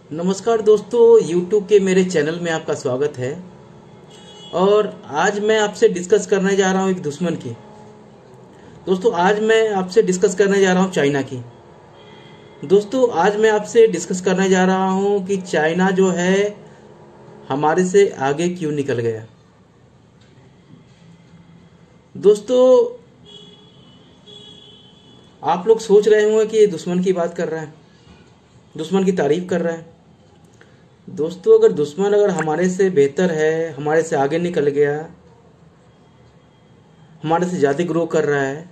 नमस्कार दोस्तों, YouTube के मेरे चैनल में आपका स्वागत है। और आज मैं आपसे डिस्कस करने जा रहा हूँ एक दुश्मन की। दोस्तों आज मैं आपसे डिस्कस करने जा रहा हूँ चाइना की। दोस्तों आज मैं आपसे डिस्कस करने जा रहा हूँ कि चाइना जो है हमारे से आगे क्यों निकल गया। दोस्तों आप लोग सोच रहे होंगे कि ये दुश्मन की बात कर रहा है, दुश्मन की तारीफ कर रहा है। दोस्तों अगर दुश्मन हमारे से बेहतर है, हमारे से आगे निकल गया, हमारे से ज़्यादा ग्रो कर रहा है,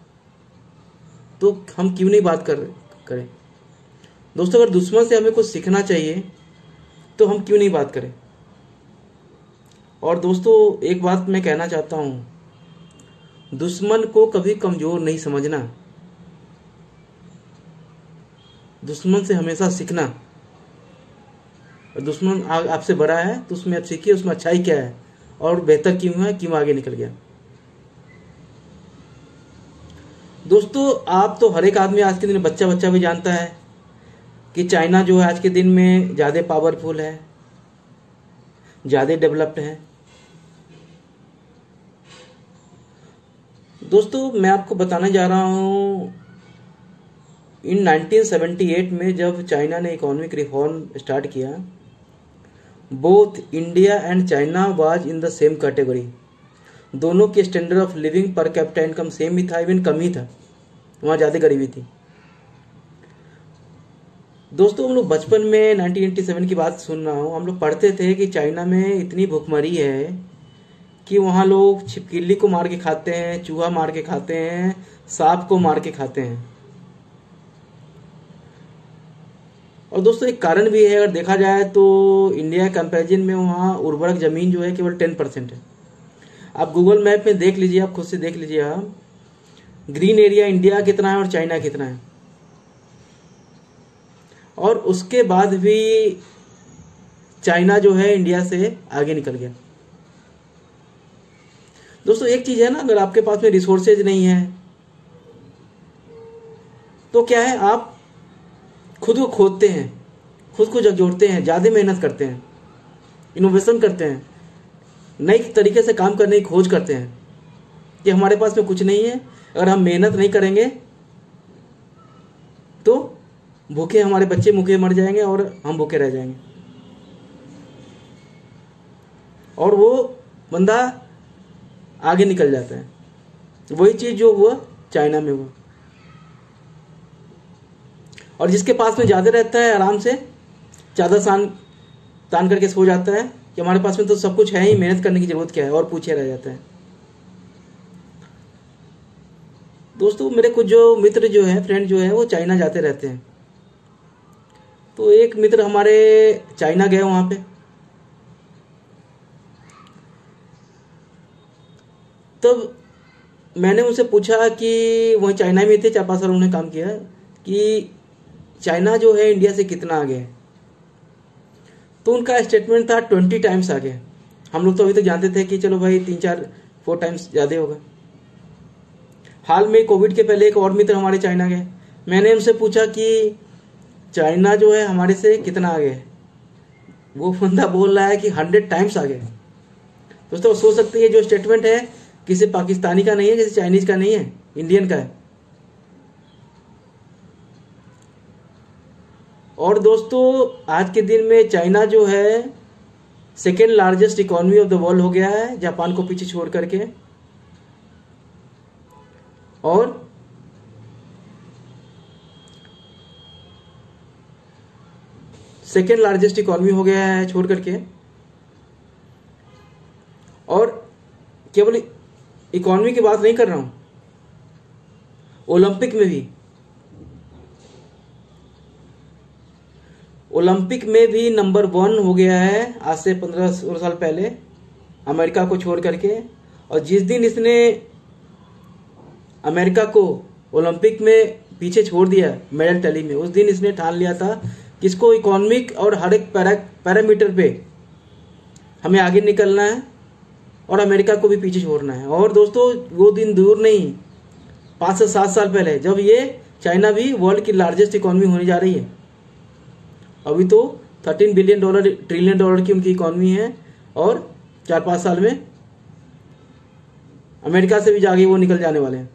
तो हम क्यों नहीं बात करें। दोस्तों अगर दुश्मन से हमें कुछ सीखना चाहिए तो हम क्यों नहीं बात करें। और दोस्तों एक बात मैं कहना चाहता हूँ, दुश्मन को कभी कमज़ोर नहीं समझना, दुश्मन से हमेशा सीखना। और दुश्मन आपसे बड़ा है तो उसमें आप सीखिए उसमें अच्छाई क्या है और बेहतर क्यों है, क्यों आगे निकल गया। दोस्तों आप तो हर एक आदमी आज के दिन, बच्चा बच्चा भी जानता है कि चाइना जो है आज के दिन में ज़्यादा पावरफुल है, ज़्यादा डेवलप्ड है। दोस्तों मैं आपको बताने जा रहा हूँ, इन 1978 में जब चाइना ने इकोनॉमिक रिफॉर्म स्टार्ट किया, both India and China was in the same category. दोनों के standard of living per capita income same ही था, इवन कम ही था, वहाँ ज़्यादा गरीबी थी। दोस्तों हम लोग बचपन में 1987 की बात सुन रहा हूँ, हम लोग पढ़ते थे कि चाइना में इतनी भूखमरी है कि वहाँ लोग छिपकली को मार के खाते हैं, चूहा मार के खाते हैं, सांप को मार के खाते हैं। और दोस्तों एक कारण भी है, अगर देखा जाए तो इंडिया कंपैरिजन में वहाँ उर्वरक ज़मीन जो है केवल 10% है। आप गूगल मैप में देख लीजिए, आप खुद से देख लीजिए, आप ग्रीन एरिया इंडिया कितना है और चाइना कितना है। और उसके बाद भी चाइना जो है इंडिया से आगे निकल गया। दोस्तों एक चीज़ है ना, अगर आपके पास में रिसोर्सेज नहीं है तो क्या है, आप खुद को खोदते हैं, खुद को जोड़ते हैं, ज़्यादा मेहनत करते हैं, इनोवेशन करते हैं, नई तरीके से काम करने की खोज करते हैं कि हमारे पास में कुछ नहीं है, अगर हम मेहनत नहीं करेंगे तो भूखे हमारे बच्चे भूखे मर जाएंगे और हम भूखे रह जाएंगे। और वो बंदा आगे निकल जाता है। वही चीज़ जो हुआ चाइना में हुआ। और जिसके पास में ज़्यादा रहता है आराम से ज़्यादा तान करके सो जाता है कि हमारे पास में तो सब कुछ है ही, मेहनत करने की ज़रूरत क्या है, और पूछे रह जाता है। दोस्तों मेरे कुछ जो मित्र जो है, फ्रेंड जो है, वो चाइना जाते रहते हैं। तो एक मित्र हमारे चाइना गए, वहाँ पे तब मैंने उनसे पूछा कि वह चाइना में थे, 4-5 साल उन्होंने काम किया, कि चाइना जो है इंडिया से कितना आगे है। तो उनका स्टेटमेंट था 20 टाइम्स आगे। हम लोग तो अभी तक जानते थे कि चलो भाई 3-4-4 टाइम्स ज़्यादा होगा। हाल में कोविड के पहले एक और मित्र हमारे चाइना गए, मैंने उनसे पूछा कि चाइना जो है हमारे से कितना आगे है। वो बंदा बोल रहा है कि 100 टाइम्स आगे। दोस्तों सोच सकते हैं जो स्टेटमेंट है किसी पाकिस्तानी का नहीं है, किसी चाइनीज का नहीं है, इंडियन का है। और दोस्तों आज के दिन में चाइना जो है second largest economy of the world हो गया है, जापान को पीछे छोड़ करके। और सेकेंड लार्जेस्ट इकोनॉमी हो गया है छोड़ करके। और केवल इकोनॉमी की बात नहीं कर रहा हूं, ओलंपिक में भी नंबर 1 हो गया है आज से 15-16 साल पहले, अमेरिका को छोड़ करके। और जिस दिन इसने अमेरिका को ओलंपिक में पीछे छोड़ दिया मेडल टैली में, उस दिन इसने ठान लिया था कि इसको इकोनॉमिक और हर एक पैरामीटर पे हमें आगे निकलना है और अमेरिका को भी पीछे छोड़ना है। और दोस्तों वो दिन दूर नहीं, 5 से 7 साल पहले, जब ये चाइना भी वर्ल्ड की लार्जेस्ट इकोनॉमी होने जा रही है। अभी तो $13 ट्रिलियन की उनकी इकॉनमी है, और 4-5 साल में अमेरिका से भी आगे वो निकल जाने वाले हैं।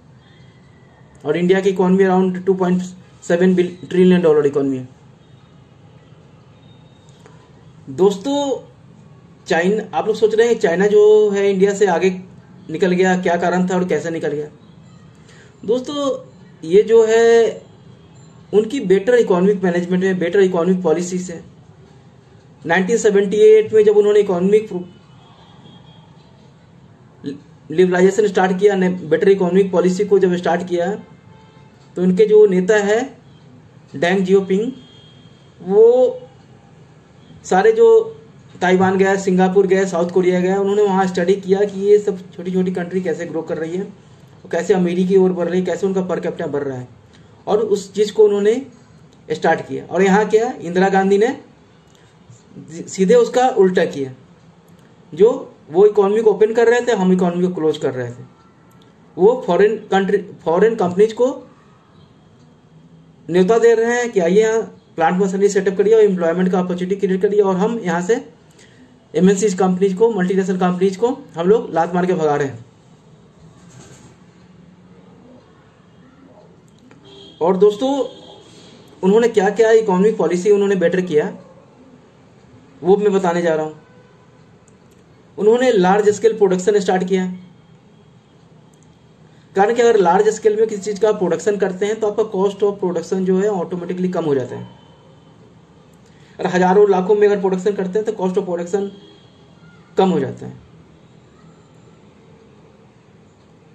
और इंडिया की इकॉनमी अराउंड $2.7 ट्रिलियन इकॉनमी है। दोस्तों चाइना, आप लोग सोच रहे हैं चाइना जो है इंडिया से आगे निकल गया, क्या कारण था और कैसे निकल गया? दोस्तों ये जो है उनकी बेटर इकोनॉमिक मैनेजमेंट में, बेटर इकोनॉमिक पॉलिसी से 1978 में जब उन्होंने इकोनॉमिक लिबरलाइजेशन स्टार्ट किया, बेटर इकोनॉमिक पॉलिसी को जब स्टार्ट किया, तो उनके जो नेता है डेंग जियोपिंग, वो सारे जो ताइवान गए, सिंगापुर गए, साउथ कोरिया गए, उन्होंने वहाँ स्टडी किया कि ये सब छोटी छोटी कंट्री कैसे ग्रो कर रही है और कैसे अमीरी की ओर बढ़ रही है, कैसे उनका पर कैपिटा बढ़ रहा है, और उस चीज़ को उन्होंने स्टार्ट किया। और यहाँ क्या, इंदिरा गांधी ने सीधे उसका उल्टा किया। जो वो इकोनॉमी को ओपन कर रहे थे, हम इकोनॉमी को क्लोज कर रहे थे। वो फॉरेन कंपनीज को न्योता दे रहे हैं कि आइए यहाँ प्लांट मशीनरी सेटअप करिए और एम्प्लॉयमेंट का अपॉर्चुनिटी क्रिएट करिए, और हम यहाँ से एमएनसी कंपनीज को, मल्टीनेशनल कंपनीज को हम लोग लात मार के भगा रहे हैं। और दोस्तों उन्होंने क्या क्या इकोनॉमिक पॉलिसी उन्होंने बेटर किया, वो मैं बताने जा रहा हूँ। उन्होंने लार्ज स्केल प्रोडक्शन स्टार्ट किया, कारण कि अगर लार्ज स्केल में किसी चीज़ का प्रोडक्शन करते हैं तो आपका कॉस्ट ऑफ प्रोडक्शन जो है ऑटोमेटिकली कम हो जाता है। अगर हजारों लाखों में अगर प्रोडक्शन करते हैं तो कॉस्ट ऑफ प्रोडक्शन कम हो जाता है।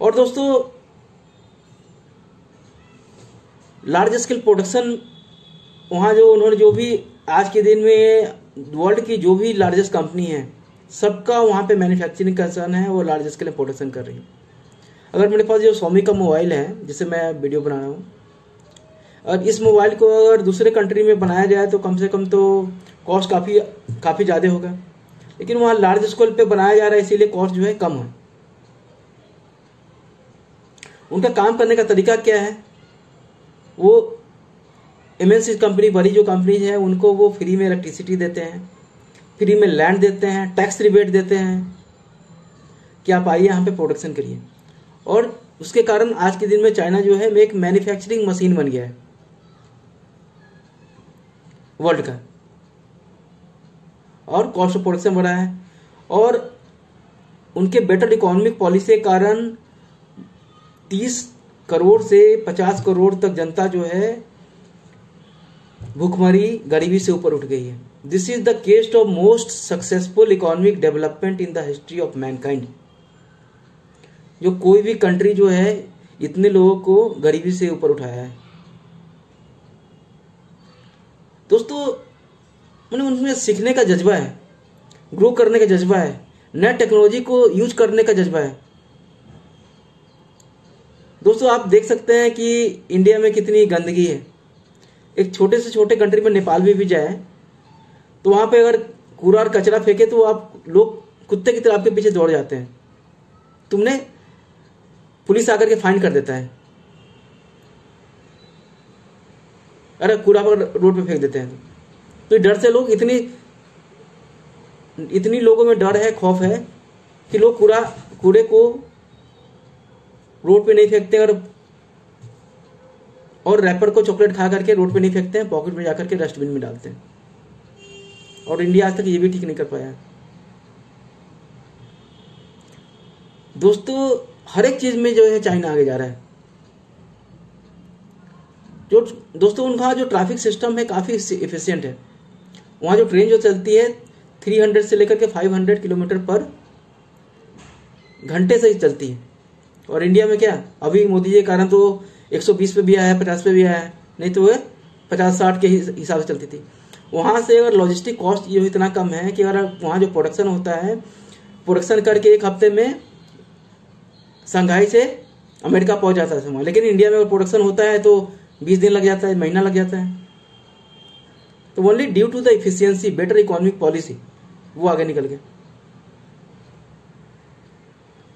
और दोस्तों लार्ज स्केल प्रोडक्शन, वहाँ जो उन्होंने जो भी आज के दिन में वर्ल्ड की जो भी लार्जेस्ट कंपनी है, सबका वहाँ पे मैन्युफैक्चरिंग कंसर्न है, वो लार्ज स्केल में प्रोडक्शन कर रही है। अगर मेरे पास जो Xiaomi का मोबाइल है जिसे मैं वीडियो बना रहा हूँ, और इस मोबाइल को अगर दूसरे कंट्री में बनाया जाए तो कम से कम तो कॉस्ट काफ़ी ज़्यादा होगा, लेकिन वहाँ लार्ज स्केल पे बनाया जा रहा है, इसीलिए कॉस्ट जो है कम है। उनका काम करने का तरीका क्या है, वो एमएनसी कंपनी, बड़ी जो कंपनीज है, उनको वो फ्री में इलेक्ट्रिसिटी देते हैं, फ्री में लैंड देते हैं, टैक्स रिबेट देते हैं कि आप आइए यहाँ पे प्रोडक्शन करिए। और उसके कारण आज के दिन में चाइना जो है एक मैन्युफैक्चरिंग मशीन बन गया है वर्ल्ड का, और कॉस्ट ऑफ प्रोडक्शन बढ़ा है। और उनके बेटर इकोनॉमिक पॉलिसी के कारण 30 करोड़ से 50 करोड़ तक जनता जो है भूखमरी, गरीबी से ऊपर उठ गई है। This is the case of most successful economic development in the history of Mankind. जो कोई भी कंट्री जो है इतने लोगों को गरीबी से ऊपर उठाया है। दोस्तों मैंने उनमें सीखने का जज्बा है, ग्रो करने का जज्बा है, नए टेक्नोलॉजी को यूज करने का जज्बा है। दोस्तों आप देख सकते हैं कि इंडिया में कितनी गंदगी है। एक छोटे से छोटे कंट्री में नेपाल भी जाए तो वहां पे अगर कूड़ा और कचरा फेंके तो आप लोग कुत्ते की तरह आपके पीछे दौड़ जाते हैं। तुमने पुलिस आकर के फाइन कर देता है। अरे कूड़ा पर रोड पे फेंक देते हैं तो डर से लोग इतनी लोगों में डर है, खौफ है कि लोग कूड़े को रोड पे नहीं फेंकते और रैपर को चॉकलेट खा करके रोड पे नहीं फेंकते हैं, पॉकेट में जाकर के डस्टबिन में डालते हैं। और इंडिया आज तक ये भी ठीक नहीं कर पाया है। दोस्तों हर एक चीज में जो है चाइना आगे जा रहा है। जो दोस्तों उनका जो ट्रैफिक सिस्टम है काफी इफिशिएंट है। वहाँ जो ट्रेन जो चलती है 300 से लेकर के 500 किलोमीटर पर घंटे से ही चलती है। और इंडिया में क्या, अभी मोदी जी के कारण तो 120 पे भी आया है, 50 पे भी आया है, नहीं तो वह 50-60 के हिसाब से चलती थी। वहाँ से अगर लॉजिस्टिक कॉस्ट ये इतना कम है कि अगर वहाँ जो प्रोडक्शन होता है, प्रोडक्शन करके एक हफ्ते में शंघाई से अमेरिका पहुँच जाता है सामान। लेकिन इंडिया में अगर प्रोडक्शन होता है तो 20 दिन लग जाता है, महीना लग जाता है। तो only due to the efficiency, better economic policy वो आगे निकल गए।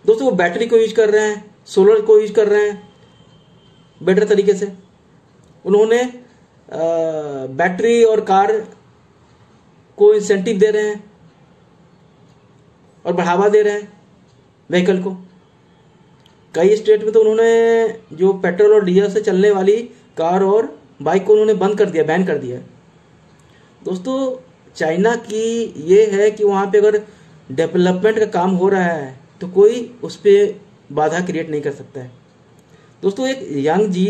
दोस्तों वो बैटरी को यूज कर रहे हैं, सोलर को यूज कर रहे हैं बेटर तरीके से। उन्होंने बैटरी और कार को इंसेंटिव दे रहे हैं और बढ़ावा दे रहे हैं व्हीकल को। कई स्टेट में तो उन्होंने जो पेट्रोल और डीजल से चलने वाली कार और बाइक को उन्होंने बंद कर दिया, बैन कर दिया। दोस्तों चाइना की ये है कि वहाँ पे अगर डेवलपमेंट का काम हो रहा है तो कोई उस पर बाधा क्रिएट नहीं कर सकता है। दोस्तों एक यांगजी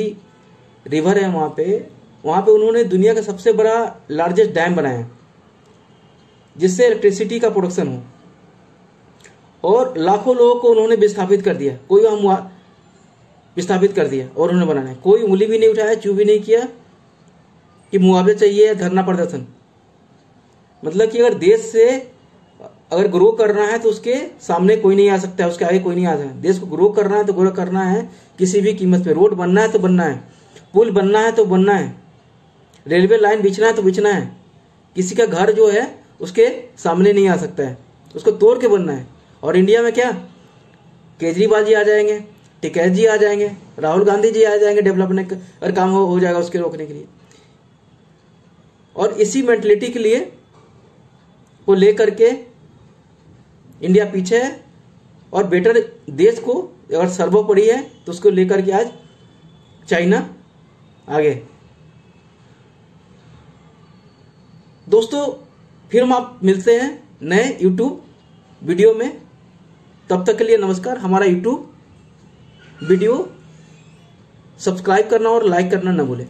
रिवर है वहाँ पे उन्होंने दुनिया का सबसे बड़ा लार्जेस्ट डैम बनाया जिससे इलेक्ट्रिसिटी का प्रोडक्शन हो और लाखों लोगों को उन्होंने विस्थापित कर दिया। कोई वहाँ विस्थापित कर दिया और उन्होंने बनाया, कोई उंगली भी नहीं उठाया, चू भी नहीं किया कि मुआवजा चाहिए, धरना प्रदर्शन। मतलब कि अगर देश से अगर ग्रो करना है तो उसके सामने कोई नहीं आ सकता है, उसके आगे कोई नहीं आ सकता है। देश को ग्रो करना है तो ग्रो करना है किसी भी कीमत पे। रोड बनना है तो बनना है, पुल बनना है तो बनना है, रेलवे लाइन बिछना है तो बिछना है। किसी का घर जो है उसके सामने नहीं आ सकता है, उसको तोड़ के बनना है। और इंडिया में क्या, केजरीवाल जी आ जाएंगे, टिकैत जी आ जाएंगे, राहुल गांधी जी आ जाएंगे, डेवलपमेंट अगर काम हो जाएगा उसके रोकने के लिए। और इसी मेंटलिटी के लिए वो लेकर के इंडिया पीछे है और बेटर देश को अगर सर्वोपरि है तो उसको लेकर के आज चाइना आगे। दोस्तों फिर हम आप मिलते हैं नए यूट्यूब वीडियो में। तब तक के लिए नमस्कार। हमारा यूट्यूब वीडियो सब्सक्राइब करना और लाइक करना न भूलें।